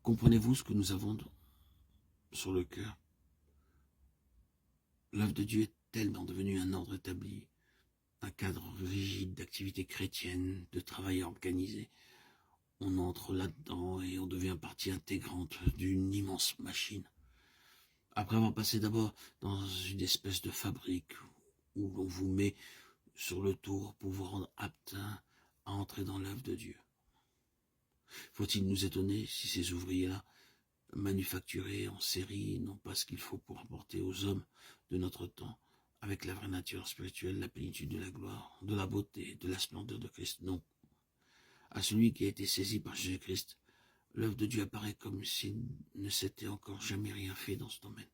Comprenez-vous ce que nous avons sur le cœur? L'œuvre de Dieu est tellement devenue un ordre établi, un cadre rigide d'activité chrétienne, de travail organisé. On entre là-dedans et on devient partie intégrante d'une immense machine. Après avoir passé d'abord dans une espèce de fabrique où l'on vous met sur le tour pour vous rendre apte à entrer dans l'œuvre de Dieu. Faut-il nous étonner si ces ouvriers-là, manufacturés en série, n'ont pas ce qu'il faut pour apporter aux hommes de notre temps, avec la vraie nature spirituelle, la plénitude de la gloire, de la beauté, de la splendeur de Christ? Non. À celui qui a été saisi par Jésus-Christ, l'œuvre de Dieu apparaît comme s'il ne s'était encore jamais rien fait dans ce domaine.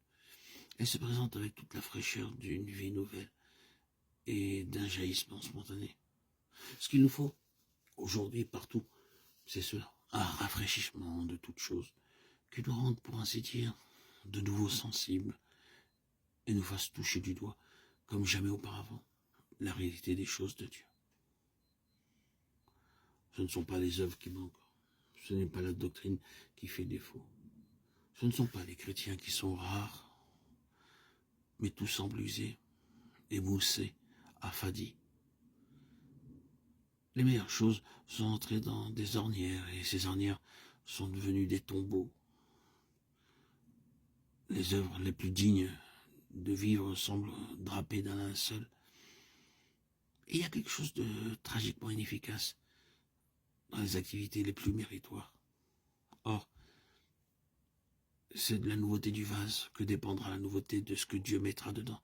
Elle se présente avec toute la fraîcheur d'une vie nouvelle et d'un jaillissement spontané. Ce qu'il nous faut aujourd'hui partout, c'est cela, un rafraîchissement de toutes choses, qui nous rende, pour ainsi dire, de nouveau sensibles et nous fasse toucher du doigt, comme jamais auparavant, la réalité des choses de Dieu. Ce ne sont pas les œuvres qui manquent, ce n'est pas la doctrine qui fait défaut, ce ne sont pas les chrétiens qui sont rares, mais tout semble usé, émoussé, affadi. Les meilleures choses sont entrées dans des ornières, et ces ornières sont devenues des tombeaux. Les œuvres les plus dignes de vivre semblent drapées d'un linceul. Et il y a quelque chose de tragiquement inefficace dans les activités les plus méritoires. Or, c'est de la nouveauté du vase que dépendra la nouveauté de ce que Dieu mettra dedans.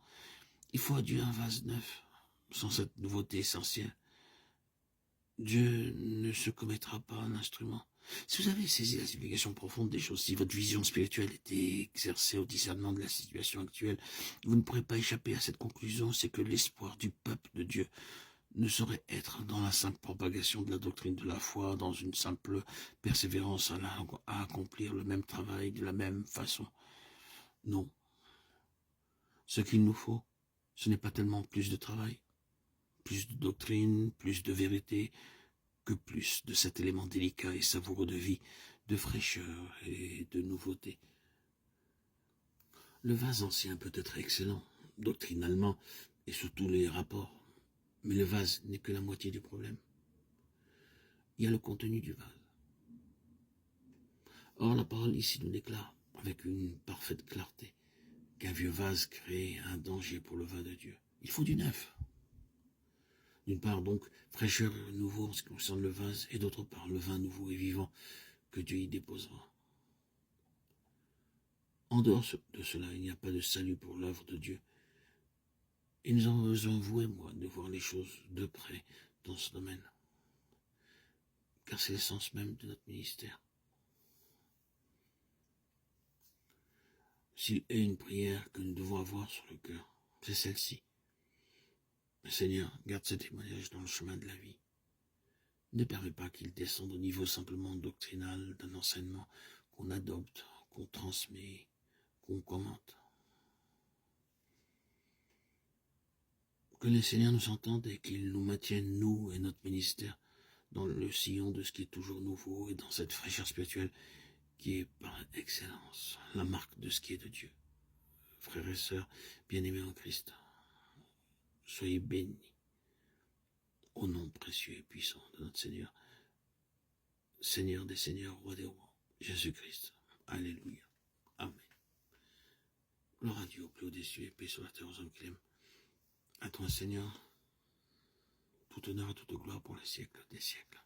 Il faut à Dieu un vase neuf. Sans cette nouveauté essentielle, Dieu ne se commettra pas un instrument. Si vous avez saisi la signification profonde des choses, si votre vision spirituelle était exercée au discernement de la situation actuelle, vous ne pourrez pas échapper à cette conclusion, c'est que l'espoir du peuple de Dieu ne saurait être dans la simple propagation de la doctrine de la foi, dans une simple persévérance à accomplir le même travail de la même façon. Non. Ce qu'il nous faut, ce n'est pas tellement plus de travail, plus de doctrine, plus de vérité, que plus de cet élément délicat et savoureux de vie, de fraîcheur et de nouveauté. Le vase ancien peut être excellent, doctrinalement et sous tous les rapports, mais le vase n'est que la moitié du problème. Il y a le contenu du vase. Or, la parole ici nous déclare, avec une parfaite clarté, qu'un vieux vase crée un danger pour le vin de Dieu. Il faut du neuf. D'une part, donc, fraîcheur et nouveau en ce qui concerne le vase, et d'autre part, le vin nouveau et vivant que Dieu y déposera. En dehors de cela, il n'y a pas de salut pour l'œuvre de Dieu. Et nous avons besoin, vous et moi, de voir les choses de près dans ce domaine. Car c'est l'essence même de notre ministère. S'il est une prière que nous devons avoir sur le cœur, c'est celle-ci. Seigneur, garde ce témoignage dans le chemin de la vie. Ne permets pas qu'il descende au niveau simplement doctrinal d'un enseignement qu'on adopte, qu'on transmet, qu'on commente. Que les Seigneurs nous entendent et qu'ils nous maintiennent, nous et notre ministère, dans le sillon de ce qui est toujours nouveau et dans cette fraîcheur spirituelle qui est par excellence la marque de ce qui est de Dieu. Frères et sœurs, bien-aimés en Christ, soyez bénis au nom précieux et puissant de notre Seigneur, Seigneur des Seigneurs, Roi des Rois, Jésus-Christ. Alléluia. Amen. Gloire à Dieu au plus haut des cieux et paix sur la terre aux hommes qu'il aime. À toi, Seigneur, tout honneur et toute gloire pour les siècles des siècles.